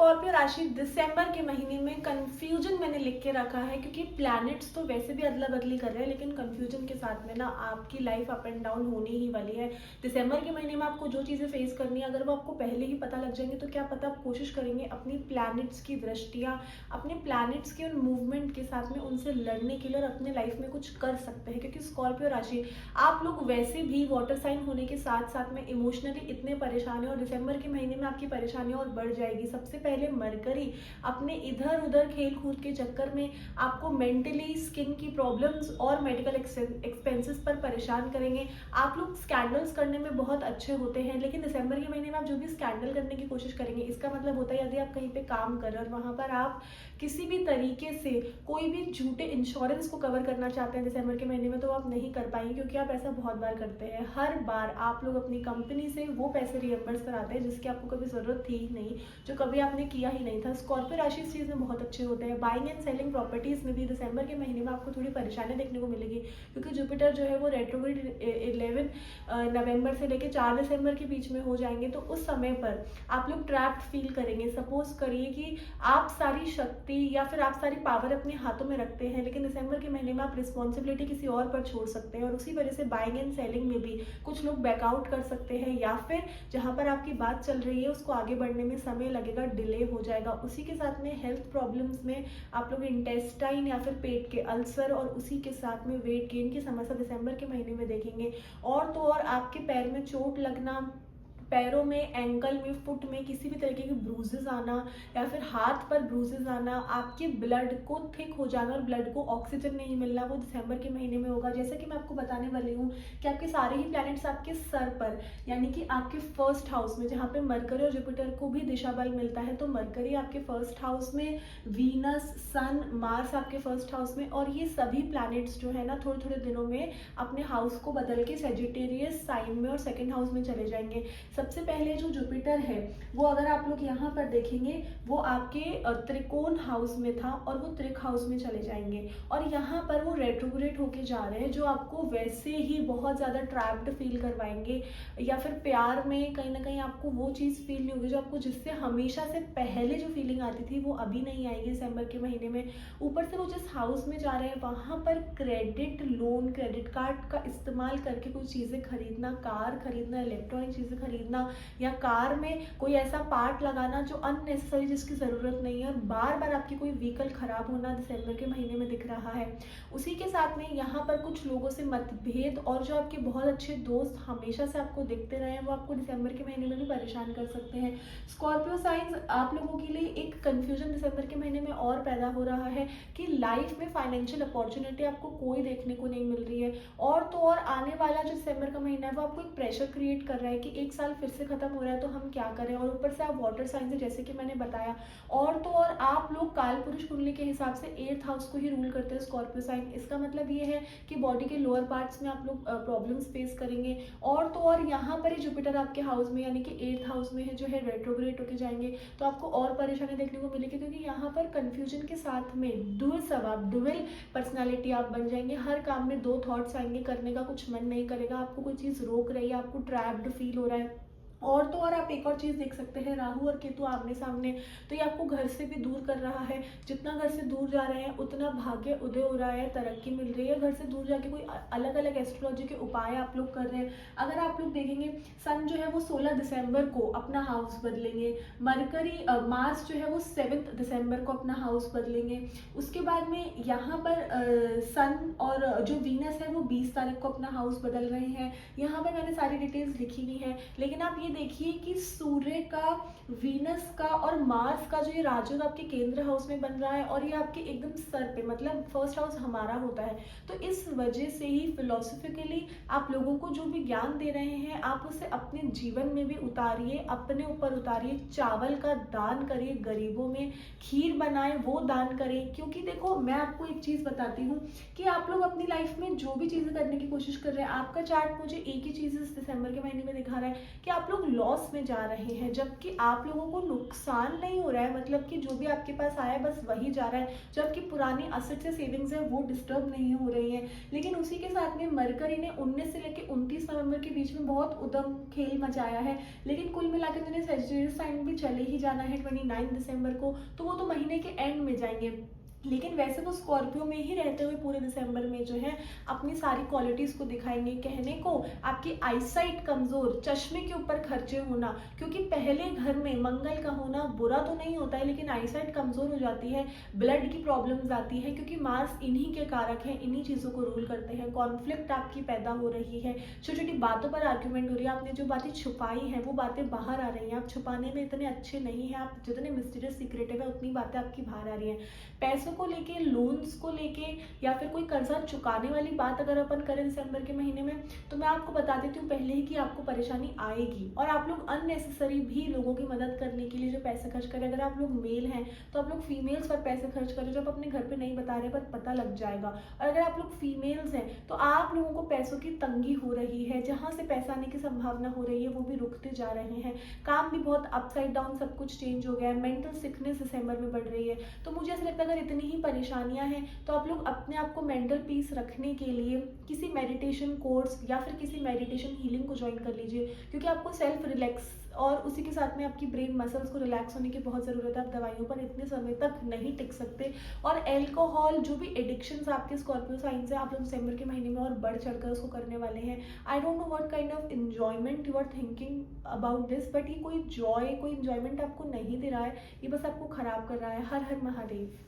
Scorpio राशि दिसंबर के महीने में कंफ्यूजन मैंने लिख के रखा है, क्योंकि प्लैनेट्स तो वैसे भी अदला बदली कर रहे हैं, लेकिन कंफ्यूजन के साथ में ना आपकी लाइफ अप एंड डाउन होने ही वाली है। दिसंबर के महीने में आपको जो चीज़ें फेस करनी है, अगर वो आपको पहले ही पता लग जाएंगे तो क्या पता आप कोशिश करेंगे अपनी प्लैनेट्स की दृष्टियाँ, अपने प्लैनेट्स के उन मूवमेंट के साथ में उनसे लड़ने के लिए और अपने लाइफ में कुछ कर सकते हैं। क्योंकि स्कॉर्पियो राशि आप लोग वैसे भी वाटर साइन होने के साथ साथ में इमोशनली इतने परेशान है, और दिसंबर के महीने में आपकी परेशानियां और बढ़ जाएगी। सबसे पहले मरकरी अपने इधर उधर खेल कूद के चक्कर में आपको मेंटली, स्किन की प्रॉब्लम्स और मेडिकल एक्सपेंसेस पर परेशान करेंगे। आप लोग स्कैंडल्स करने में बहुत अच्छे होते हैं, लेकिन दिसंबर के महीने में आप जो भी स्कैंडल करने की कोशिश करेंगे, इसका मतलब होता है यदि आप कहीं पे काम कर रहे हैं और वहां पर आप किसी भी तरीके से कोई भी झूठे इंश्योरेंस को कवर करना चाहते हैं दिसंबर के महीने में, तो आप नहीं कर पाएंगे, क्योंकि आप ऐसा बहुत बार करते हैं। हर बार आप लोग अपनी कंपनी से वो पैसे रिएम्बर्स कराते हैं जिसकी आपको कभी जरूरत थी ही नहीं, जो कभी आपने किया ही नहीं था। स्कॉर्पियो राशि इस चीज़ में बहुत अच्छे होते हैं। बाइंग एंड सेलिंग प्रॉपर्टीज में भी दिसंबर के महीने में आपको थोड़ी परेशानी देखने को मिलेगी, क्योंकि जुपिटर जो है वो रेट्रोग्रेड 11 नवंबर से लेकर 4 दिसंबर के बीच में हो जाएंगे। तो उस समय पर आप लोग ट्रैप्ड फील करेंगे। सपोज करिए कि आप सारी शक्ति या फिर आप सारी पावर अपने हाथों में रखते हैं, लेकिन दिसंबर के महीने में आप रिस्पॉन्सिबिलिटी किसी और पर छोड़ सकते हैं, और उसी वजह से बाइंग एंड सेलिंग में भी कुछ लोग बैकआउट कर सकते हैं, या फिर जहां पर आपकी बात चल रही है उसको आगे बढ़ने में समय लगेगा, डिले हो जाएगा। उसी के साथ में हेल्थ प्रॉब्लम्स में आप लोग इंटेस्टाइन या फिर पेट के अल्सर और उसी के साथ में वेट गेन की समस्या दिसंबर के महीने में देखेंगे। और तो और आपके पैर में चोट लगना, पैरों में, एंकल में, फुट में किसी भी तरीके के ब्रूजेस आना, या फिर हाथ पर ब्रूजेस आना, आपके ब्लड को थिक हो जाना और ब्लड को ऑक्सीजन नहीं मिलना, वो दिसंबर के महीने में होगा। जैसे कि मैं आपको बताने वाली हूँ कि आपके सारे ही प्लैनेट्स आपके सर पर, यानी कि आपके फर्स्ट हाउस में, जहाँ पे मरकरी और जुपिटर को भी दिशा बल मिलता है, तो मरकरी आपके फर्स्ट हाउस में, वीनस, सन, मार्स आपके फर्स्ट हाउस में, और ये सभी प्लैनेट्स जो है ना थोड़े थोड़े दिनों में अपने हाउस को बदल के सेजिटेरियस साइन में और सेकेंड हाउस में चले जाएंगे। सबसे पहले जो जुपिटर है वो अगर आप लोग यहाँ पर देखेंगे, वो आपके त्रिकोण हाउस में था और वो त्रिक हाउस में चले जाएंगे, और यहाँ पर वो रेट्रोग्रेड होके जा रहे हैं, जो आपको वैसे ही बहुत ज़्यादा ट्रैप्ड फील करवाएंगे, या फिर प्यार में कहीं ना कहीं आपको वो चीज़ फील नहीं होगी जो आपको, जिससे हमेशा से पहले जो फीलिंग आती थी वो अभी नहीं आएगी दिसंबर के महीने में। ऊपर से वो जिस हाउस में जा रहे हैं वहाँ पर क्रेडिट, लोन, क्रेडिट कार्ड का इस्तेमाल करके कुछ चीज़ें खरीदना, कार खरीदना, इलेक्ट्रॉनिक चीज़ें खरीदना, या कार में कोई ऐसा पार्ट लगाना जो अननेसेसरी, जिसकी जरूरत नहीं है, और बार बार आपकी कोई व्हीकल खराब होना दिसंबर के महीने में दिख रहा है। उसी के साथ में यहाँ पर कुछ लोगों से मतभेद, और जो आपके बहुत अच्छे दोस्त हमेशा से आपको दिखते रहे हैं वो आपको दिसंबर के महीने में भी परेशान कर सकते हैं। स्कॉर्पियो साइंस आप लोगों के लिए एक कंफ्यूजन दिसंबर के महीने में और पैदा हो रहा है कि लाइफ में फाइनेंशियल अपॉर्चुनिटी आपको कोई देखने को नहीं मिल रही है, और तो और आने वाला जो दिसंबर का महीना है वो आपको एक प्रेशर क्रिएट कर रहा है कि एक साल फिर से खत्म हो रहा है तो हम क्या करें। और ऊपर से आप वाटर साइन से, जैसे कि मैंने बताया, और तो और आप लोग काल पुरुष कुंडली के हिसाब से 8th हाउस को ही रूल करते हैं स्कॉर्पियो साइन। इसका मतलब ये है कि बॉडी के लोअर पार्ट्स में आप लोग प्रॉब्लम्स फेस करेंगे, और तो और यहाँ पर ही जुपिटर आपके हाउस में यानी कि 8th हाउस में है, जो है रेट्रोग्रेड होके जाएंगे, तो आपको और परेशानी देखने को मिलेगी, क्योंकि यहाँ पर कंफ्यूजन के साथ में डुअल स्वभाव, डुअल पर्सनालिटी आप बन जाएंगे। हर काम में दो थॉट्स आएंगे, करने का कुछ मन नहीं करेगा, आपको कोई चीज़ रोक रही है, आपको ट्रैप्ड फील हो रहा है। और तो और आप एक और चीज़ देख सकते हैं, राहु और केतु आमने सामने, तो ये आपको घर से भी दूर कर रहा है। जितना घर से दूर जा रहे हैं उतना भाग्य उदय हो रहा है, तरक्की मिल रही है। घर से दूर जाके कोई अलग अलग एस्ट्रोलॉजी के उपाय आप लोग कर रहे हैं। अगर आप लोग देखेंगे, सन जो है वो 16 दिसंबर को अपना हाउस बदलेंगे, मरकरी मार्स जो है वो 7 दिसंबर को अपना हाउस बदलेंगे। उसके बाद में यहाँ पर सन और जो वीनस है वो 20 तारीख को अपना हाउस बदल रहे हैं। यहाँ पर मैंने सारी डिटेल्स लिखी हुई है, लेकिन आप देखिए कि सूर्य का, वीनस का और मार्स का जो ये राजयोग आपके केंद्र हाउस में बन रहा है, और ये आपके एकदम सर पे, मतलब फर्स्ट हाउस हमारा होता है, तो इस वजह से ही फिलोसफिकली आप लोगों को जो भी ज्ञान दे रहे हैं आप उसे अपने जीवन में भी उतारिए, अपने ऊपर उतारिए। चावल का दान करिए, गरीबों में खीर बनाए वो दान करें। क्योंकि देखो मैं आपको एक चीज बताती हूँ कि आप लोग अपनी लाइफ में जो भी चीजें करने की कोशिश कर रहे हैं, आपका चार्ट मुझे एक ही चीज इस दिसंबर के महीने में दिखा रहा है कि आप लोग लोग लॉस में जा रहे हैं, जबकि आप लोगों को नुकसान नहीं हो रहा है, मतलब कि जो भी आपके पास आया है बस वही जा रहा है, जो आपकी पुरानी असेट्स या सेविंग्स है वो डिस्टर्ब नहीं हो रही है। लेकिन उसी के साथ में मरकरी ने 19 से लेकर 29 नवंबर के बीच में बहुत उद्यम खेल मचाया है, लेकिन कुल मिलाकर उन्हें सजिटेरियस साइन भी चले ही जाना है 29 दिसंबर को, तो वो तो महीने के एंड में जाएंगे। लेकिन वैसे वो स्कॉर्पियो में ही रहते हुए पूरे दिसंबर में जो है अपनी सारी क्वालिटीज़ को दिखाएंगे। कहने को आपकी आईसाइट कमज़ोर, चश्मे के ऊपर खर्चे होना, क्योंकि पहले घर में मंगल का होना बुरा तो नहीं होता है, लेकिन आईसाइट कमज़ोर हो जाती है, ब्लड की प्रॉब्लम्स आती है, क्योंकि मार्स इन्हीं के कारक हैं, इन्हीं चीज़ों को रूल करते हैं। कॉन्फ्लिक्ट आपकी पैदा हो रही है, छोटी छोटी बातों पर आर्ग्यूमेंट हो रही है, आपने जो बातें छुपाई हैं वो बातें बाहर आ रही हैं, आप छुपाने में इतने अच्छे नहीं हैं, आप जितने मिस्टीरियस सीक्रेटिव है उतनी बातें आपकी बाहर आ रही हैं। पैसों को लेके, लोन्स को लेके, या फिर कोई कर्जा चुकाने वाली बात अगर अपन करें दिसंबर के महीने में, तो मैं आपको बता देती हूँ पहले ही कि आपको परेशानी आएगी, और आप लोग अननेसेसरी भी लोगों की मदद करने के लिए जो पैसे खर्च करें, अगर आप लोग मेल हैं तो आप लोग फीमेल्स पर पैसे खर्च करें, जो आप अपने घर पे नहीं बता रहे पर पता लग जाएगा। और अगर आप लोग फीमेल्स हैं तो आप लोगों को पैसों की तंगी हो रही है, जहाँ से पैसा आने की संभावना हो रही है वो भी रुकते जा रहे हैं, काम भी बहुत अपसाइड डाउन सब कुछ चेंज हो गया है, मेंटल सिकनेस दिसंबर में बढ़ रही है। तो मुझे ऐसा लगता है अगर इतनी ही परेशानियां हैं तो आप लोग अपने आप को मेंटल पीस रखने के लिए किसी मेडिटेशन कोर्स या फिर किसी मेडिटेशन हीलिंग को ज्वाइन कर लीजिए, क्योंकि आपको सेल्फ रिलैक्स और उसी के साथ में आपकी ब्रेन मसल्स को रिलैक्स होने की बहुत ज़रूरत है। आप दवाइयों पर इतने समय तक नहीं टिक सकते। और एल्कोहल, जो भी एडिक्शंस आपके स्कॉर्पियो साइन से आप लोग दिसंबर के महीने में और बढ़ चढ़कर उसको करने वाले हैं। I don't know what kind of enjoyment you are thinking about this, but ये कोई जॉय, कोई एंजॉयमेंट आपको नहीं दे रहा है, ये बस आपको खराब कर रहा है। हर हर महादेव।